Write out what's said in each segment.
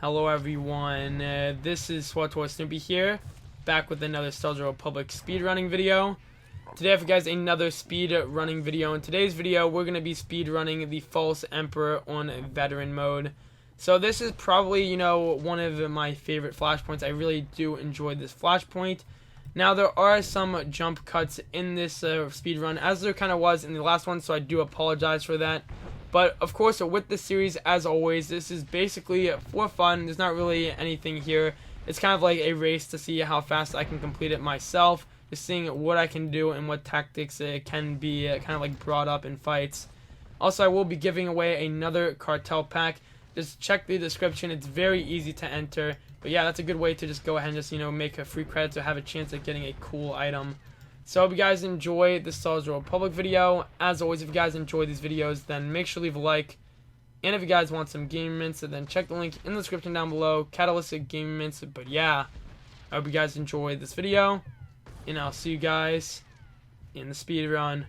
Hello everyone, this is SWTOR Snoopy here, back with another SWTOR Republic speedrunning video. Today I have for you guys another speedrunning video. In today's video, we're going to be speedrunning the False Emperor on veteran mode. So this is probably, one of my favorite flashpoints. I really do enjoy this flashpoint. Now there are some jump cuts in this speedrun, as there kind of was in the last one, so I do apologize for that. But of course, with this series, as always, this is basically for fun. There's not really anything here. It's kind of like a race to see how fast I can complete it myself. Just seeing what I can do and what tactics can be kind of like brought up in fights. Also, I will be giving away another Cartel Pack. Just check the description. It's very easy to enter. But yeah, that's a good way to just go ahead and just, make a free credit to have a chance at getting a cool item. So I hope you guys enjoy this SWTOR Republic video. As always, if you guys enjoy these videos, then make sure to leave a like. And if you guys want some gaming mints, then check the link in the description down below. Catalytic gaming mints. But yeah, I hope you guys enjoyed this video. And I'll see you guys in the speedrun.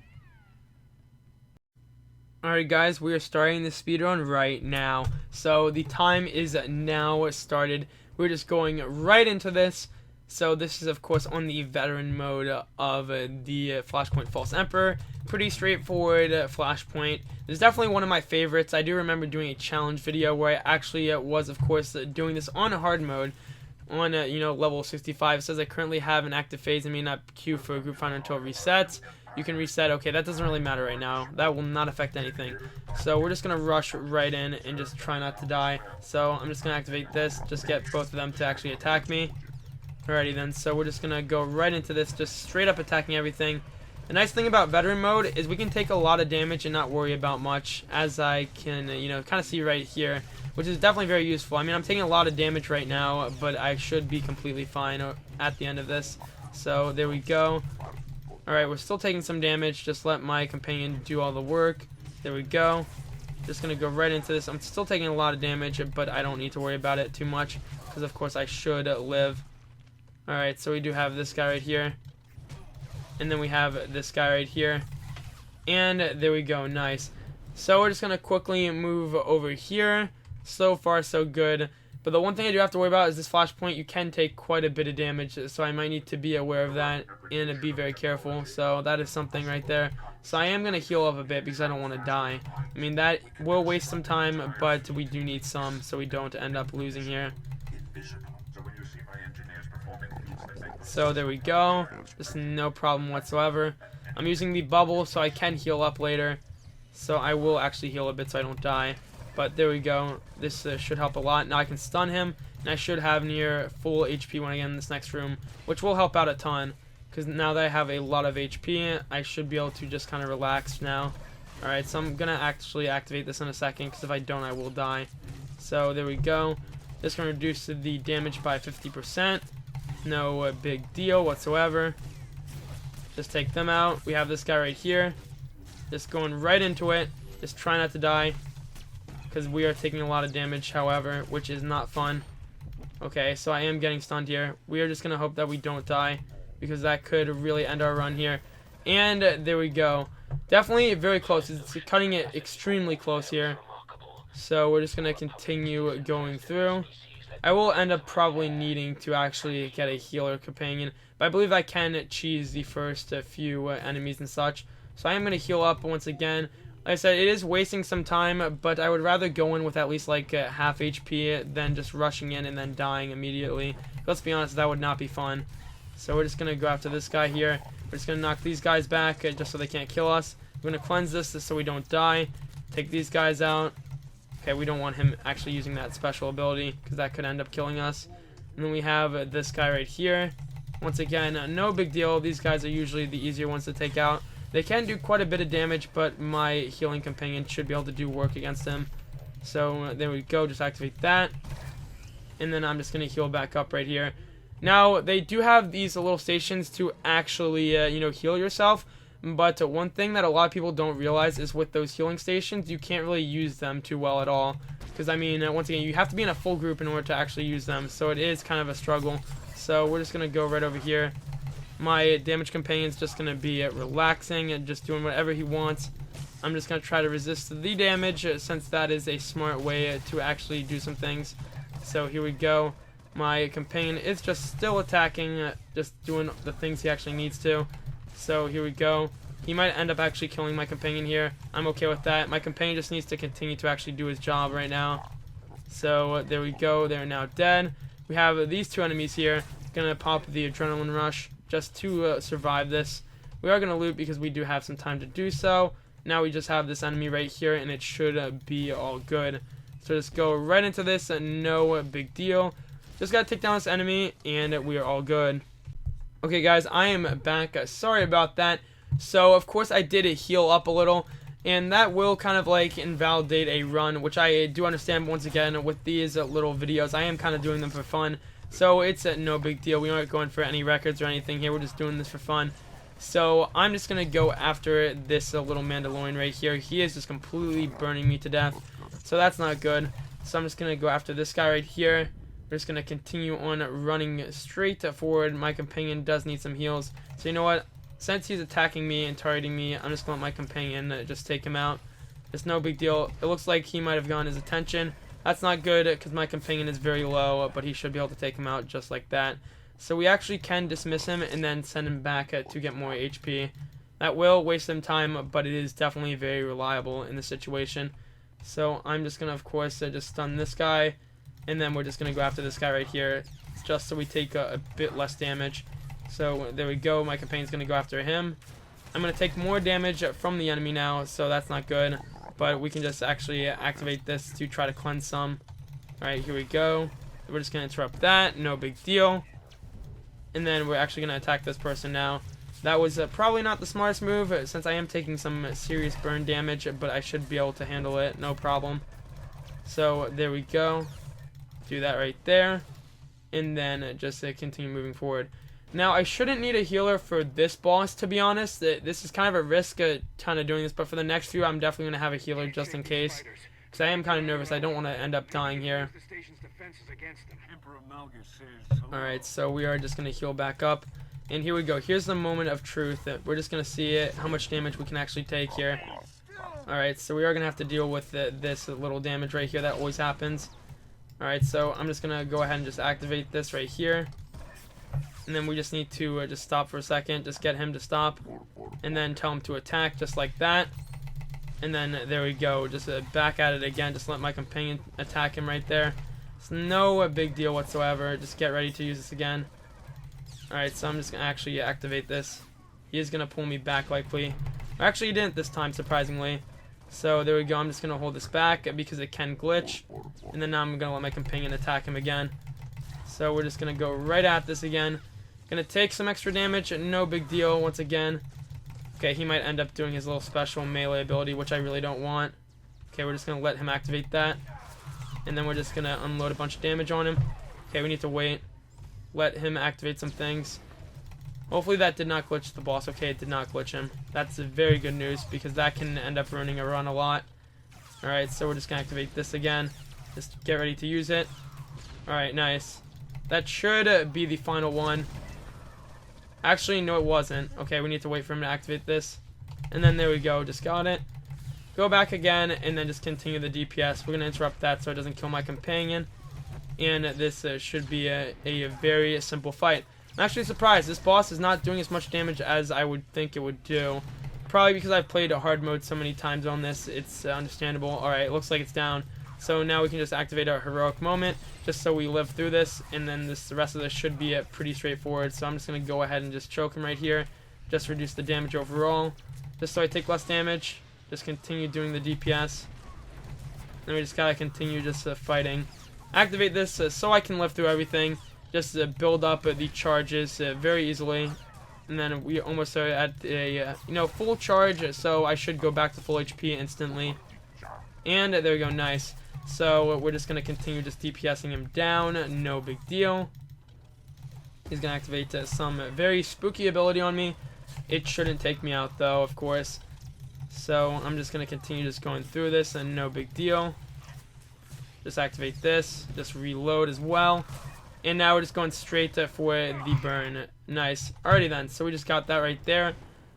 Alright guys, we are starting the speedrun right now. So the time is now started. We're just going right into this. So this is of course on the veteran mode of the Flashpoint False Emperor. Pretty straightforward flashpoint. It's definitely one of my favorites. I do remember doing a challenge video where I actually was of course doing this on hard mode on level 65. It says I currently have an active phase and may not queue for a group finder until it resets. You can reset. Okay, that doesn't really matter right now. That will not affect anything. So we're just gonna rush right in and just try not to die. So I'm just gonna activate this, just get both of them to actually attack me. Alrighty then, so we're just gonna go right into this, just straight up attacking everything. The nice thing about veteran mode is we can take a lot of damage and not worry about much, as I can, kind of see right here, which is definitely very useful. I mean, I'm taking a lot of damage right now, but I should be completely fine at the end of this. So there we go. Alright, we're still taking some damage. Just let my companion do all the work. There we go. Just gonna go right into this. I'm still taking a lot of damage, but I don't need to worry about it too much, because of course I should live. Alright, so we do have this guy right here. And then we have this guy right here. And there we go, nice. So we're just going to quickly move over here. So far, so good. But the one thing I do have to worry about is this flashpoint. You can take quite a bit of damage, so I might need to be aware of that and be very careful. So that is something right there. So I am going to heal up a bit because I don't want to die. I mean, that will waste some time, but we do need some so we don't end up losing here. So there we go, just no problem whatsoever. I'm using the bubble so I can heal up later, so I will actually heal a bit so I don't die. But there we go, this should help a lot. Now I can stun him, and I should have near full HP when I get in this next room, which will help out a ton, because now that I have a lot of HP, I should be able to just kind of relax now. Alright, so I'm going to actually activate this in a second, because if I don't I will die. So there we go, just going to reduce the damage by 50%. No big deal whatsoever. Just take them out. We have this guy right here. Just going right into it. Just try not to die, because we are taking a lot of damage, however, which is not fun. Okay, so I am getting stunned here. We are just going to hope that we don't die, because that could really end our run here. And there we go. Definitely very close. It's cutting it extremely close here. So we're just going to continue going through. I will end up probably needing to actually get a healer companion, but I believe I can cheese the first few enemies and such. So I am going to heal up once again. Like I said, it is wasting some time, but I would rather go in with at least like half HP than just rushing in and then dying immediately. Let's be honest, that would not be fun. So we're just going to go after this guy here. We're just going to knock these guys back just so they can't kill us. We're going to cleanse this so we don't die. Take these guys out. Okay, we don't want him actually using that special ability, because that could end up killing us. And then we have this guy right here. Once again, no big deal. These guys are usually the easier ones to take out. They can do quite a bit of damage, but my healing companion should be able to do work against them. So there we go, just activate that. And then I'm just going to heal back up right here. Now, they do have these little stations to actually, heal yourself. But one thing that a lot of people don't realize is with those healing stations, you can't really use them too well at all. Because, I mean, once again, you have to be in a full group in order to actually use them. So it is kind of a struggle. So we're just going to go right over here. My damage companion's just going to be relaxing and just doing whatever he wants. I'm just going to try to resist the damage, since that is a smart way to actually do some things. So here we go. My companion is just still attacking, just doing the things he actually needs to. So here we go. He might end up actually killing my companion here. I'm okay with that. My companion just needs to continue to actually do his job right now. So there we go. They're now dead. We have these two enemies here. Gonna pop the adrenaline rush just to survive this. We are gonna loot because we do have some time to do so. Now we just have this enemy right here, and it should be all good. So just go right into this, no big deal. Just gotta take down this enemy, and we are all good. Okay, guys, I am back. Sorry about that. So, of course, I did heal up a little, and that will kind of like invalidate a run, which I do understand. Once again, with these little videos, I am kind of doing them for fun. So it's no big deal. We aren't going for any records or anything here. We're just doing this for fun. So I'm just going to go after this little Mandalorian right here. He is just completely burning me to death. So that's not good. So I'm just going to go after this guy right here. We're just going to continue on running straight forward. My companion does need some heals. So you know what? Since he's attacking me and targeting me, I'm just going to let my companion just take him out. It's no big deal. It looks like he might have gotten his attention. That's not good because my companion is very low, but he should be able to take him out just like that. So we actually can dismiss him and then send him back to get more HP. That will waste some time, but it is definitely very reliable in this situation. So I'm just going to, of course, just stun this guy. And then we're just going to go after this guy right here, just so we take a bit less damage. So there we go. My companion's going to go after him. I'm going to take more damage from the enemy now, so that's not good. But we can just actually activate this to try to cleanse some. Alright, here we go. We're just going to interrupt that. No big deal. And then we're actually going to attack this person now. That was probably not the smartest move, since I am taking some serious burn damage, but I should be able to handle it. No problem. So there we go. Do that right there. And then just continue moving forward. Now, I shouldn't need a healer for this boss, to be honest. This is kind of a risk, kind of doing this, but for the next few, I'm definitely going to have a healer just in case. Because I am kind of nervous. I don't want to end up dying here. Alright, so we are just going to heal back up. And here we go. Here's the moment of truth. We're just going to see how much damage we can actually take here. Alright, so we are going to have to deal with this little damage right here. That always happens. Alright, so I'm just going to go ahead and just activate this right here. And then we just need to just stop for a second, just get him to stop, and then tell him to attack just like that. And then there we go, just back at it again, just let my companion attack him right there. It's no big deal whatsoever, just get ready to use this again. Alright, so I'm just going to actually activate this. He is going to pull me back likely. Actually, he didn't this time, surprisingly. So there we go, I'm just going to hold this back because it can glitch. And then now I'm going to let my companion attack him again. So we're just going to go right at this again. Gonna take some extra damage, no big deal once again. Okay, he might end up doing his little special melee ability, which I really don't want. Okay, we're just gonna let him activate that. And then we're just gonna unload a bunch of damage on him. Okay, we need to wait. Let him activate some things. Hopefully that did not glitch the boss. Okay, it did not glitch him. That's very good news because that can end up ruining a run a lot. Alright, so we're just gonna activate this again. Just get ready to use it. Alright, nice. That should be the final one. Actually, no, it wasn't. Okay, we need to wait for him to activate this. And then there we go. Just got it. Go back again, and then just continue the DPS. We're going to interrupt that so it doesn't kill my companion. And this should be a very simple fight. I'm actually surprised. This boss is not doing as much damage as I would think it would do. Probably because I've played a hard mode so many times on this. It's understandable. Alright, it looks like it's down. So now we can just activate our heroic moment, just so we live through this, and then the rest of this should be pretty straightforward. So I'm just going to go ahead and just choke him right here, just reduce the damage overall, just so I take less damage, just continue doing the DPS. Then we just got to continue just fighting. Activate this so I can live through everything, just build up the charges very easily. And then we almost are at a full charge, so I should go back to full HP instantly. And there we go, nice. So we're just going to continue just DPSing him down, no big deal. He's going to activate some very spooky ability on me. It shouldn't take me out though, of course. So I'm just going to continue just going through this and no big deal. Just activate this, just reload as well. And now we're just going straight for the burn. Nice. Alrighty then, so we just got that right there.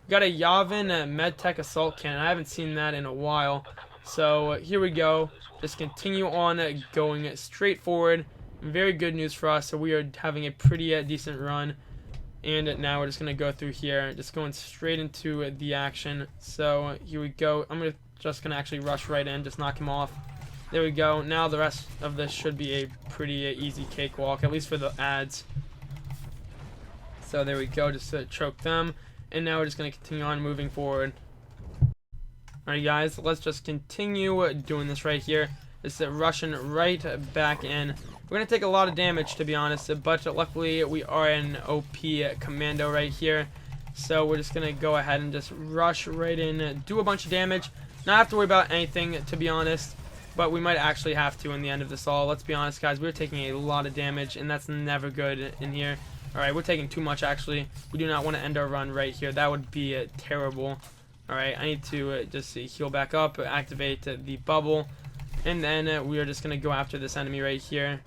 We got a Yavin Medtech Assault Cannon. I haven't seen that in a while. So here we go. Just continue on going straight forward. very good news for us. So we are having a pretty decent run. And now we're just going to go through here, just going straight into the action. So here we go. I'm just going to actually rush right in, just knock him off. There we go. Now the rest of this should be a pretty easy cakewalk, at least for the ads. So there we go, just to choke them. And now we're just going to continue on moving forward. Alright guys, let's just continue doing this right here. Just rushing right back in. We're going to take a lot of damage, to be honest, but luckily we are an OP commando right here. So we're just going to go ahead and just rush right in, do a bunch of damage. Not have to worry about anything, to be honest, but we might actually have to in the end of this all. Let's be honest, guys, we're taking a lot of damage, and that's never good in here. Alright, we're taking too much, actually. We do not want to end our run right here. That would be terrible. Alright, I need to just heal back up, activate the bubble, and then we are just going to go after this enemy right here.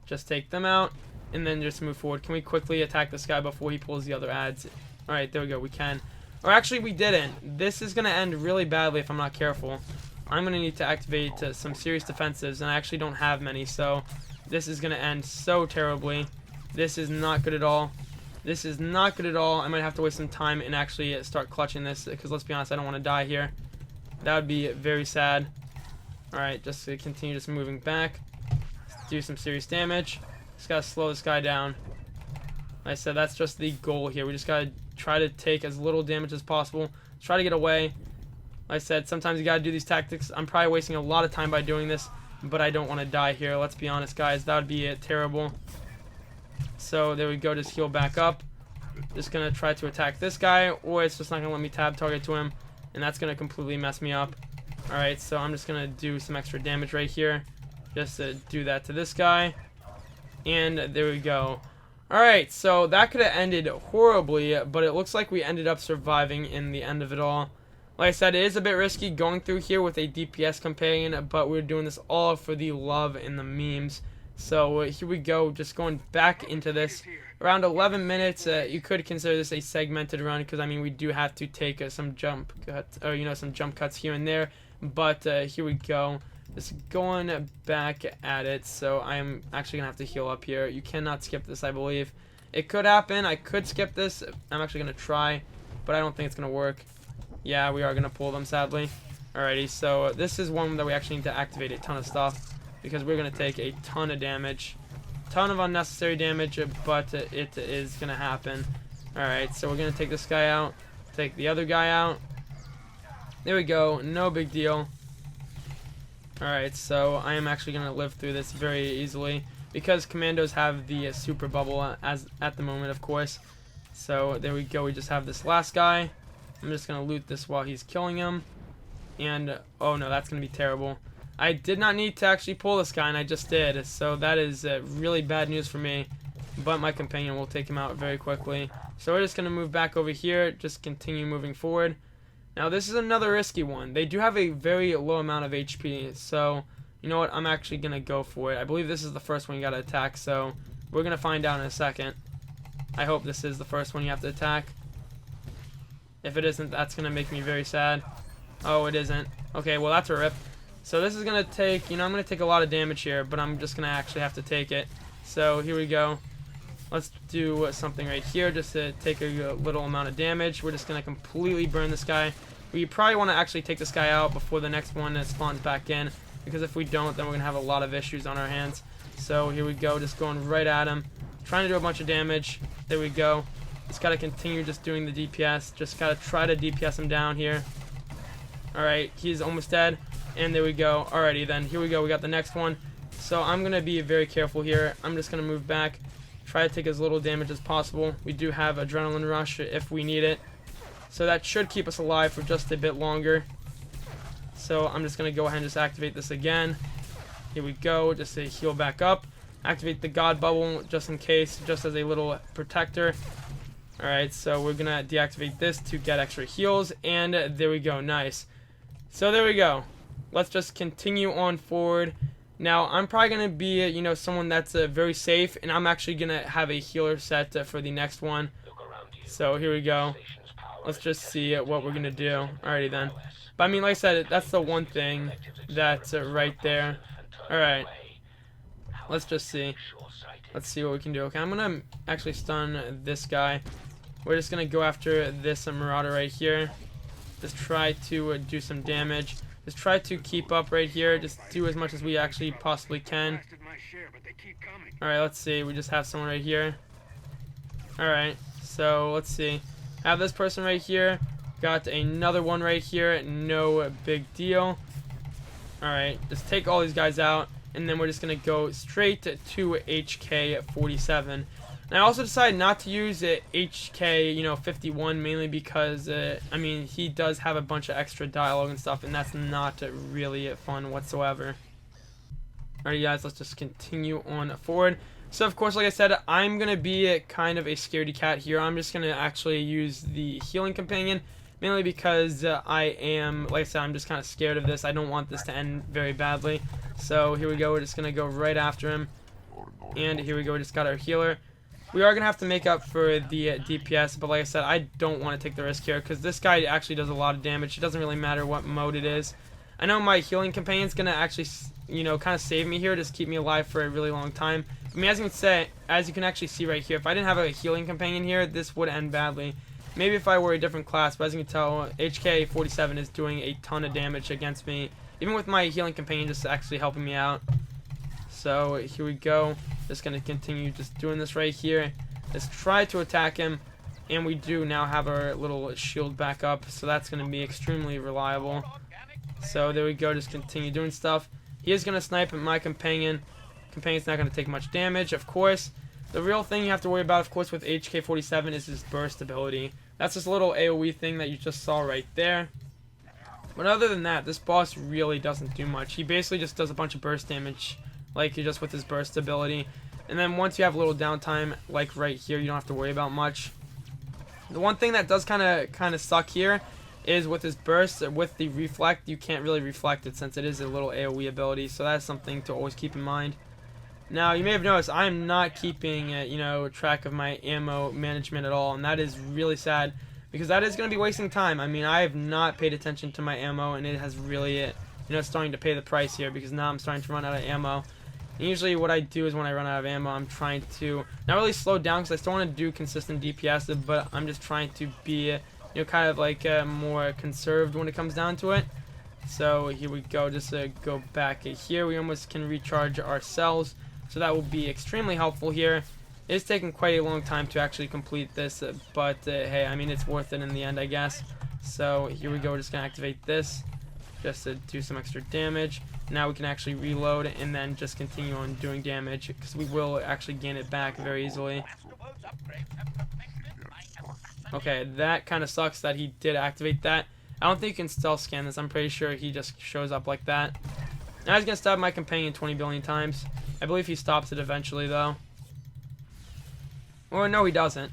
Just take them out, and then just move forward. Can we quickly attack this guy before he pulls the other ads? Alright, there we go, we can. Or actually, we didn't. This is going to end really badly if I'm not careful. I'm going to need to activate some serious defensives, and I actually don't have many, so this is going to end so terribly. This is not good at all. This is not good at all. I might have to waste some time and actually start clutching this, because let's be honest, I don't want to die here. That would be very sad. Alright, just to continue just moving back. Do some serious damage. Just gotta slow this guy down. Like I said, that's just the goal here. We just gotta try to take as little damage as possible. Try to get away. Like I said, sometimes you gotta do these tactics. I'm probably wasting a lot of time by doing this, but I don't want to die here. Let's be honest, guys. That would be terrible. So there we go. Just heal back up. Just gonna try to attack this guy, or it's just not gonna let me tab target to him, and that's gonna completely mess me up. Alright, so I'm just gonna do some extra damage right here. Just to do that to this guy. And there we go. Alright, so that could have ended horribly, but it looks like we ended up surviving in the end of it all. Like I said, it is a bit risky going through here with a DPS companion, but we're doing this all for the love and the memes. So here we go, just going back into this. Around 11 minutes, you could consider this a segmented run, because I mean we do have to take some jump cuts, or some jump cuts here and there. But here we go. Just going back at it, so I'm actually going to have to heal up here. You cannot skip this, I believe. It could happen. I could skip this. I'm actually going to try, but I don't think it's going to work. Yeah, we are going to pull them, sadly. Alrighty, so this is one that we actually need to activate a ton of stuff, because we're going to take a ton of damage. Ton of unnecessary damage, but it is going to happen. Alright, so we're going to take this guy out, take the other guy out. There we go. No big deal. Alright, so I am actually going to live through this very easily, because commandos have the super bubble as at the moment, of course. So there we go. We just have this last guy. I'm just going to loot this while he's killing him. And oh no, that's going to be terrible. I did not need to actually pull this guy, and I just did. So that is really bad news for me. But my companion will take him out very quickly. So we're just going to move back over here. Just continue moving forward. Now this is another risky one. They do have a very low amount of HP, so you know what, I'm actually going to go for it. I believe this is the first one you got to attack, so we're going to find out in a second. I hope this is the first one you have to attack. If it isn't, that's going to make me very sad. Oh, it isn't. Okay, well that's a rip. So this is going to take, I'm going to take a lot of damage here, but I'm just going to actually have to take it. So here we go. Let's do something right here just to take a little amount of damage. We're just going to completely burn this guy. We probably want to actually take this guy out before the next one spawns back in, because if we don't, then we're going to have a lot of issues on our hands. So here we go, just going right at him. Trying to do a bunch of damage. There we go. Just got to continue just doing the DPS. Just got to try to DPS him down here. Alright, he's almost dead. And there we go. Alrighty then, here we go. We got the next one. So I'm going to be very careful here. I'm just going to move back. Try to take as little damage as possible. We do have adrenaline rush if we need it. So that should keep us alive for just a bit longer. So I'm just going to go ahead and just activate this again. Here we go. Just to heal back up. Activate the God Bubble just in case, just as a little protector. Alright, so we're going to deactivate this to get extra heals. And there we go. Nice. So there we go. Let's just continue on forward. Now, I'm probably going to be, someone that's very safe, and I'm actually going to have a healer set for the next one. So, here we go. Let's just see what we're going to do. Alrighty then. But, I mean, like I said, that's the one thing that's right there. Alright. Let's just see. Let's see what we can do. Okay, I'm gonna actually stun this guy. We're just gonna go after this Marauder right here. Just try to do some damage. Just try to keep up right here. Just do as much as we actually possibly can. Alright, let's see. We just have someone right here. Alright, so let's see. I have this person right here. Got another one right here. No big deal. Alright, just take all these guys out. And then we're just going to go straight to HK47. And I also decided not to use HK, 51, mainly because, I mean, he does have a bunch of extra dialogue and stuff, and that's not really fun whatsoever. Alright, guys, let's just continue on forward. So, of course, like I said, I'm going to be kind of a scaredy cat here. I'm just going to actually use the healing companion, mainly because I am, like I said, I'm just kind of scared of this. I don't want this to end very badly. So here we go. We're just going to go right after him. And here we go. We just got our healer. We are going to have to make up for the DPS, but like I said, I don't want to take the risk here because this guy actually does a lot of damage. It doesn't really matter what mode it is. I know my healing companion is going to actually, kind of save me here, just keep me alive for a really long time. I mean, as you can actually see right here, if I didn't have a healing companion here, this would end badly. Maybe if I were a different class, but as you can tell, HK47 is doing a ton of damage against me, even with my healing companion just actually helping me out. So here we go. Just going to continue just doing this right here. Let's try to attack him, and we do now have our little shield back up, so that's going to be extremely reliable. So there we go, just continue doing stuff. He is going to snipe at my companion. Companion's not going to take much damage, of course. The real thing you have to worry about, of course, with HK47 is his burst ability. That's this little AoE thing that you just saw right there. But other than that, this boss really doesn't do much. He basically just does a bunch of burst damage, like just with his burst ability. And then once you have a little downtime, like right here, you don't have to worry about much. The one thing that does kind of suck here is with his burst, with the reflect, you can't really reflect it since it is a little AoE ability. So that's something to always keep in mind. Now, you may have noticed I am not keeping, track of my ammo management at all, and that is really sad because that is going to be wasting time. I mean, I have not paid attention to my ammo, and it has really, starting to pay the price here because now I'm starting to run out of ammo. And usually what I do is when I run out of ammo, I'm trying to not really slow down because I still want to do consistent DPS, but I'm just trying to be, kind of like more conserved when it comes down to it. So here we go, just go back here. We almost can recharge our cells. So that will be extremely helpful here. It's taken quite a long time to actually complete this, but hey, I mean, it's worth it in the end, I guess. So here we go, we're just going to activate this just to do some extra damage. Now we can actually reload and then just continue on doing damage because we will actually gain it back very easily. Okay, that kind of sucks that he did activate that. I don't think you can stealth scan this. I'm pretty sure he just shows up like that. Now he's going to stab my companion 20 billion times. I believe he stops it eventually, though. Or no, he doesn't.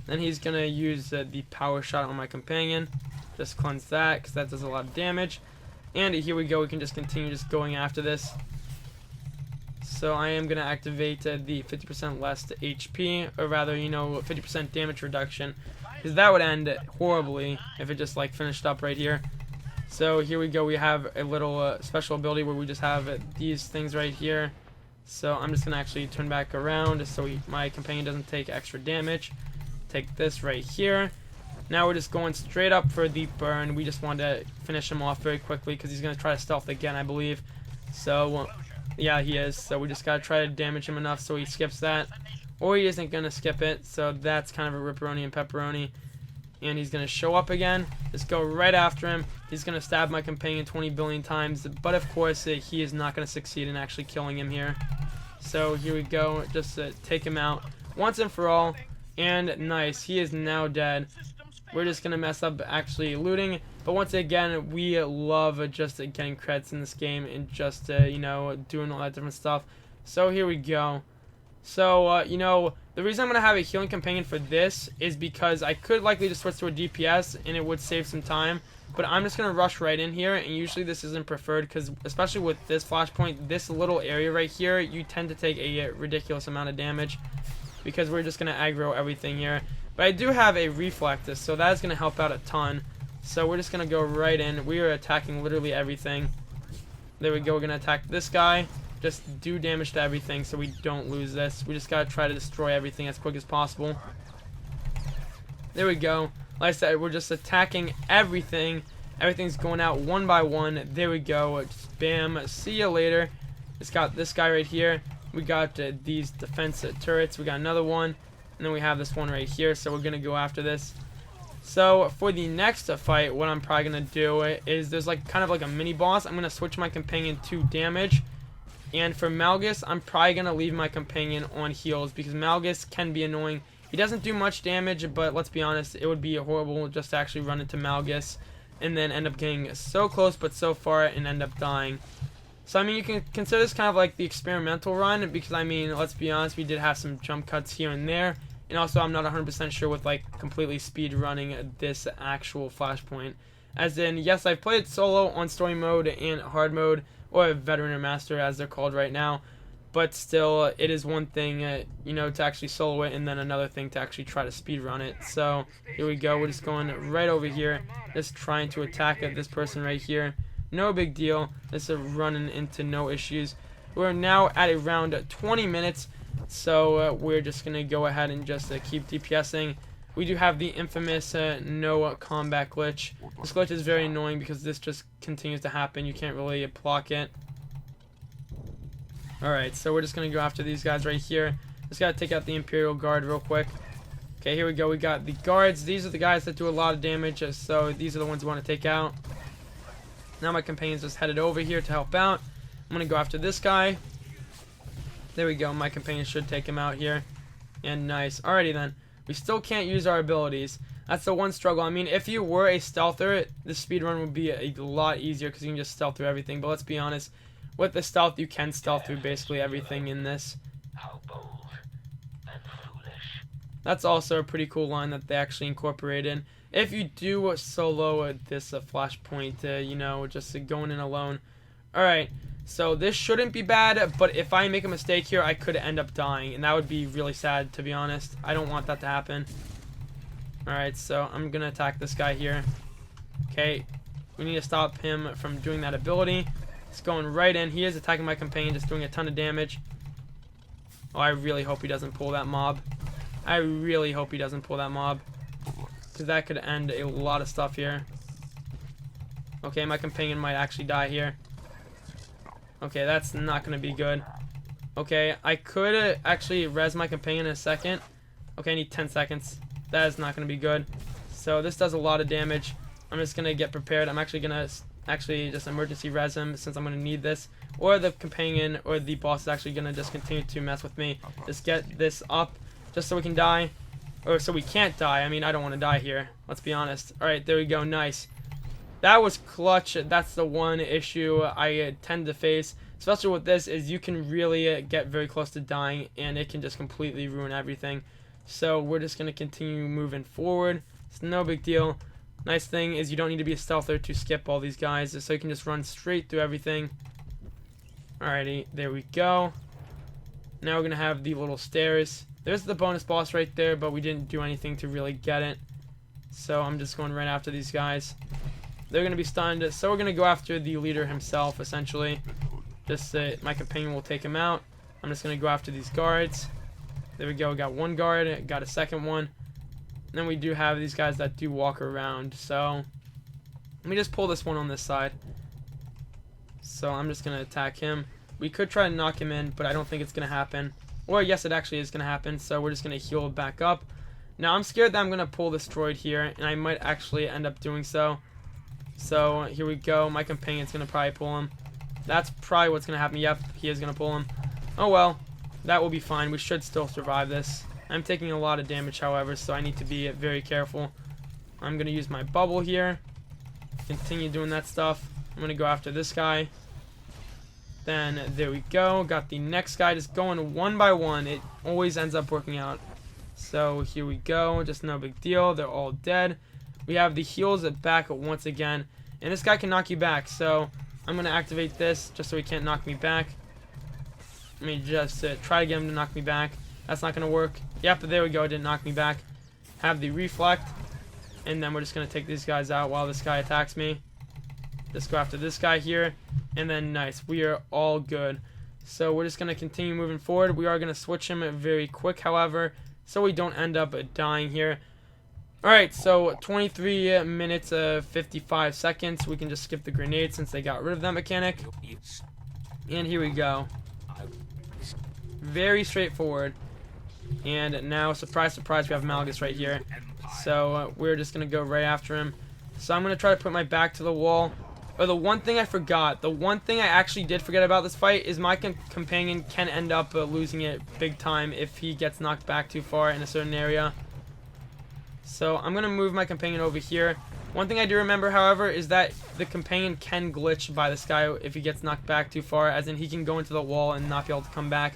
Then he's going to use the power shot on my companion. Just cleanse that, because that does a lot of damage. And here we go. We can just continue just going after this. So I am going to activate the 50% less HP, or rather, 50% damage reduction. Because that would end horribly if it just, finished up right here. So here we go. We have a little special ability where we just have these things right here. So I'm just going to actually turn back around so my companion doesn't take extra damage. Take this right here. Now we're just going straight up for the burn. We just want to finish him off very quickly because he's going to try to stealth again, I believe. So, yeah, he is. So we just got to try to damage him enough so he skips that. Or he isn't going to skip it. So that's kind of a ripperoni and pepperoni. And he's going to show up again. Just go right after him. He's going to stab my companion 20 billion times. But of course, he is not going to succeed in actually killing him here. So here we go. Just take him out once and for all. And nice. He is now dead. We're just going to mess up actually looting. But once again, we love just getting credits in this game. And just, doing all that different stuff. So here we go. So, the reason I'm going to have a healing companion for this is because I could likely just switch to a DPS and it would save some time. But I'm just going to rush right in here, and usually this isn't preferred because, especially with this flashpoint, this little area right here, you tend to take a ridiculous amount of damage because we're just going to aggro everything here. But I do have a reflectus, so that's going to help out a ton. So we're just going to go right in. We are attacking literally everything. There we go. We're going to attack this guy. just do damage to everything so we don't lose this. We just gotta try to destroy everything as quick as possible. There we go. Like I said, we're just attacking everything. Everything's going out one by one. There we go. Just bam. See you later. It's got this guy right here. We got these defense turrets. We got another one. And then we have this one right here. So we're going to go after this. So for the next fight, what I'm probably going to do is there's like kind of like a mini boss. I'm going to switch my companion to damage. And for Malgus, I'm probably going to leave my companion on heals because Malgus can be annoying. He doesn't do much damage, but let's be honest, it would be horrible just to actually run into Malgus and then end up getting so close but so far and end up dying. So I mean, you can consider this kind of like the experimental run because I mean, let's be honest, we did have some jump cuts here and there. And also, I'm not 100% sure with like completely speed running this actual Flashpoint. As in, yes, I've played solo on story mode and hard mode, or veteran or master as they're called right now. But still, it is one thing, you know, to actually solo it, and then another thing to actually try to speed run it. So here we go. We're just going right over here, just trying to attack this person right here. No big deal. This is running into no issues. We're now at around 20 minutes. So we're just going to go ahead and just keep DPSing. We do have the infamous no combat glitch. This glitch is very annoying because this just continues to happen. You can't really block it. Alright, so we're just going to go after these guys right here. Just got to take out the Imperial Guard real quick. Okay, here we go. We got the guards. These are the guys that do a lot of damage, so these are the ones we want to take out. Now my companion's just headed over here to help out. I'm going to go after this guy. There we go. My companion should take him out here. And nice. Alrighty then. We still can't use our abilities. That's the one struggle. I mean, if you were a stealther, the speedrun would be a lot easier because you can just stealth through everything. But let's be honest. With the stealth, you can stealth through basically everything in this. How bold and foolish. That's also a pretty cool line that they actually incorporated. If you do solo this Flashpoint, you know, just going in alone. Alright, so this shouldn't be bad, but if I make a mistake here, I could end up dying. And that would be really sad, to be honest. I don't want that to happen. Alright, so I'm going to attack this guy here. Okay, we need to stop him from doing that ability. It's going right in. He is attacking my companion, just doing a ton of damage. Oh, I really hope he doesn't pull that mob. I really hope he doesn't pull that mob. Because that could end a lot of stuff here. Okay, my companion might actually die here. Okay, that's not going to be good. Okay, I could actually res my companion in a second. Okay, I need 10 seconds. That is not going to be good. So this does a lot of damage. I'm just going to get prepared. I'm actually going to just emergency res him since I'm going to need this. Or the companion or the boss is actually going to just continue to mess with me. Just get this up just so we can die. Or so we can't die. I mean, I don't want to die here. Let's be honest. Alright, there we go. Nice. That was clutch. That's the one issue I tend to face. Especially with this is you can really get very close to dying. And it can just completely ruin everything. So we're just going to continue moving forward. It's no big deal. Nice thing is you don't need to be a stealther to skip all these guys. So you can just run straight through everything. Alrighty, there we go. Now we're going to have the little stairs. There's the bonus boss right there, but we didn't do anything to really get it. So I'm just going right after these guys. They're going to be stunned, so we're going to go after the leader himself, essentially. Just my companion will take him out. I'm just going to go after these guards. There we go, got one guard, got a second one. And then we do have these guys that do walk around, so let me just pull this one on this side. So I'm just going to attack him. We could try to knock him in, but I don't think it's going to happen. Or yes, it actually is going to happen, so we're just going to heal back up. Now I'm scared that I'm going to pull this droid here, and I might actually end up doing so. So here we go, my companion's going to probably pull him. That's probably what's going to happen. Yep, he is going to pull him. Oh well, that will be fine. We should still survive this. I'm taking a lot of damage, however, so I need to be very careful. I'm going to use my bubble here. Continue doing that stuff. I'm going to go after this guy. Then there we go. Got the next guy just going one by one. It always ends up working out. So here we go. Just no big deal. They're all dead. We have the heals back once again. And this guy can knock you back. So I'm going to activate this just so he can't knock me back. Let me just try to get him to knock me back. That's not going to work. Yep, there we go. It didn't knock me back. Have the reflect. And then we're just going to take these guys out while this guy attacks me. Just go after this guy here. And then nice. We are all good. So we're just going to continue moving forward. We are going to switch him very quick, however, so we don't end up dying here. Alright, so 23 minutes 55 seconds. We can just skip the grenade since they got rid of that mechanic. And here we go. Very straightforward. And now, surprise, surprise, we have Malgus right here. So we're just going to go right after him. So I'm going to try to put my back to the wall. Oh, the one thing I forgot, the one thing I actually did forget about this fight is my companion can end up losing it big time if he gets knocked back too far in a certain area. So I'm going to move my companion over here. One thing I do remember, however, is that the companion can glitch by this guy if he gets knocked back too far, as in he can go into the wall and not be able to come back.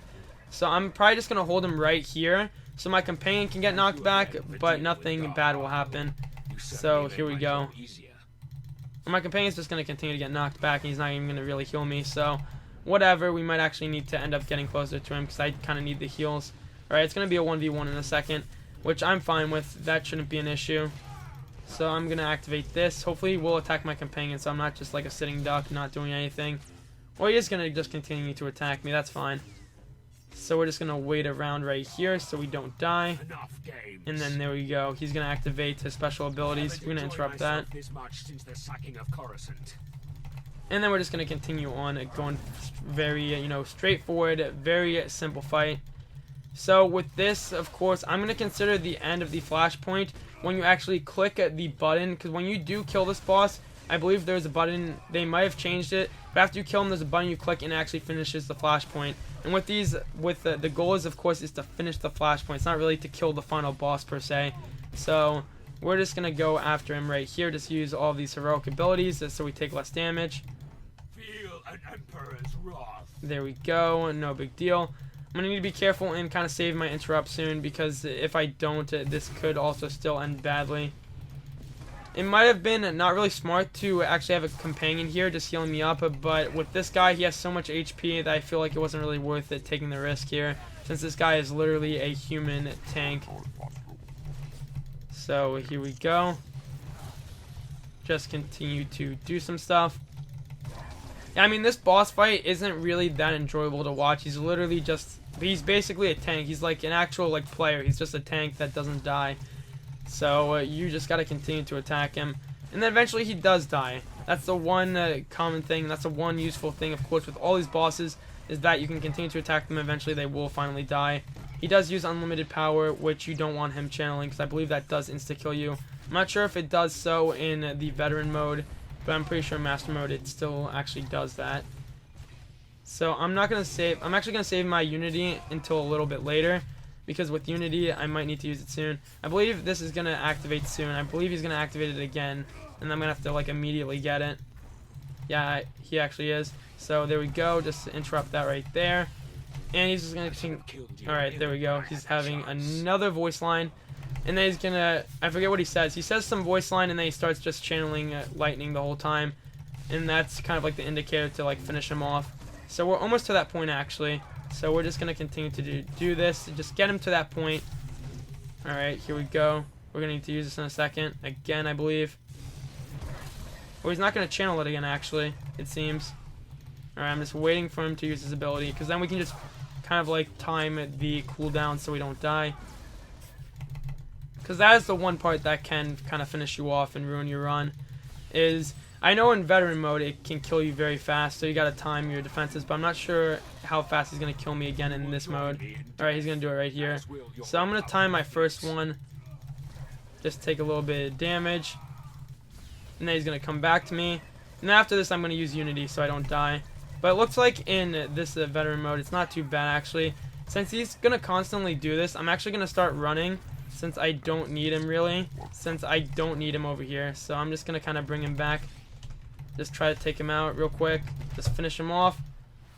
So I'm probably just going to hold him right here so my companion can get knocked back, but nothing bad will happen. So here we go. My companion's just going to continue to get knocked back, and he's not even going to really heal me. So whatever, we might actually need to end up getting closer to him because I kind of need the heals. Alright, it's going to be a 1v1 in a second, which I'm fine with. That shouldn't be an issue. So I'm going to activate this. Hopefully we'll attack my companion so I'm not just like a sitting duck not doing anything. Or he is going to just continue to attack me. That's fine. So we're just going to wait around right here so we don't die. And then there we go. He's going to activate his special abilities. We're going to interrupt that. And then we're just going to continue on going very, straightforward, very simple fight. So with this, of course, I'm going to consider the end of the flashpoint when you actually click the button, because when you do kill this boss, I believe there's a button, they might have changed it, but after you kill him, there's a button you click and it actually finishes the flashpoint. And with these, the goal is, of course, is to finish the flashpoint. It's not really to kill the final boss per se. So we're just going to go after him right here, just use all of these heroic abilities so we take less damage. Feel an emperor's wrath. There we go, no big deal. I'm going to need to be careful and kind of save my interrupt soon, because if I don't, this could also still end badly. It might have been not really smart to actually have a companion here just healing me up, but with this guy, he has so much HP that I feel like it wasn't really worth it taking the risk here, since this guy is literally a human tank. So here we go. Just continue to do some stuff. Yeah, I mean, this boss fight isn't really that enjoyable to watch. He's literally just, he's basically a tank. He's like an actual player. He's just a tank that doesn't die. So you just got to continue to attack him, and then eventually he does die. That's the one common thing. That's the one useful thing, of course, with all these bosses, is that you can continue to attack them. Eventually they will finally die. He does use unlimited power, which you don't want him channeling, because I believe that does insta-kill you. I'm not sure if it does so in the veteran mode, but I'm pretty sure master mode it still actually does that. So I'm not going to save. I'm actually going to save my Unity until a little bit later, because with Unity, I might need to use it soon. I believe this is going to activate soon. I believe he's going to activate it again, and I'm going to have to, immediately get it. Yeah, he actually is. So there we go. Just interrupt that right there. And he's just going to continue. Alright, there we go. He's having another voice line. And then he's going to, I forget what he says. He says some voice line, and then he starts just channeling lightning the whole time. And that's kind of like the indicator to, finish him off. So we're almost to that point, actually. So we're just going to continue to do this, just get him to that point. Alright, here we go. We're going to need to use this in a second. Again, I believe. Or he's not going to channel it again, actually, it seems. Alright, I'm just waiting for him to use his ability, because then we can just kind of time the cooldown so we don't die. Because that is the one part that can kind of finish you off and ruin your run. I know in veteran mode it can kill you very fast, so you gotta time your defenses, but I'm not sure how fast he's gonna kill me again in this mode. Alright, he's gonna do it right here. So I'm gonna time my first one. Just take a little bit of damage. And then he's gonna come back to me. And then after this I'm gonna use Unity so I don't die. But it looks like in this veteran mode it's not too bad, actually. Since he's gonna constantly do this, I'm actually gonna start running, since I don't need him really. Since I don't need him over here. So I'm just gonna kind of bring him back. Just try to take him out real quick. Just finish him off.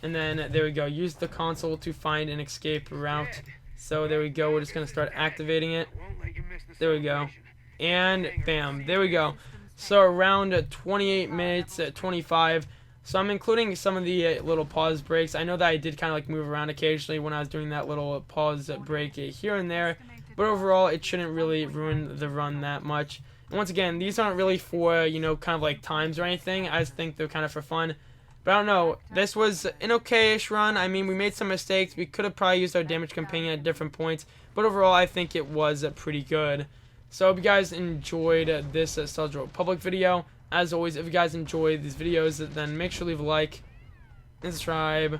And then there we go. Use the console to find an escape route. So there we go. We're just going to start activating it. There we go. And bam. There we go. So around 28 minutes, 25. So I'm including some of the little pause breaks. I know that I did kind of move around occasionally when I was doing that little pause break here and there. But overall, it shouldn't really ruin the run that much. And once again, these aren't really for, kind of times or anything. I just think they're kind of for fun. But I don't know. This was an okay-ish run. I mean, we made some mistakes. We could have probably used our damage companion at different points. But overall, I think it was pretty good. So I hope you guys enjoyed this Star Wars Republic video. As always, if you guys enjoy these videos, then make sure to leave a like and subscribe.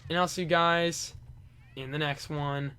And I'll see you guys in the next one.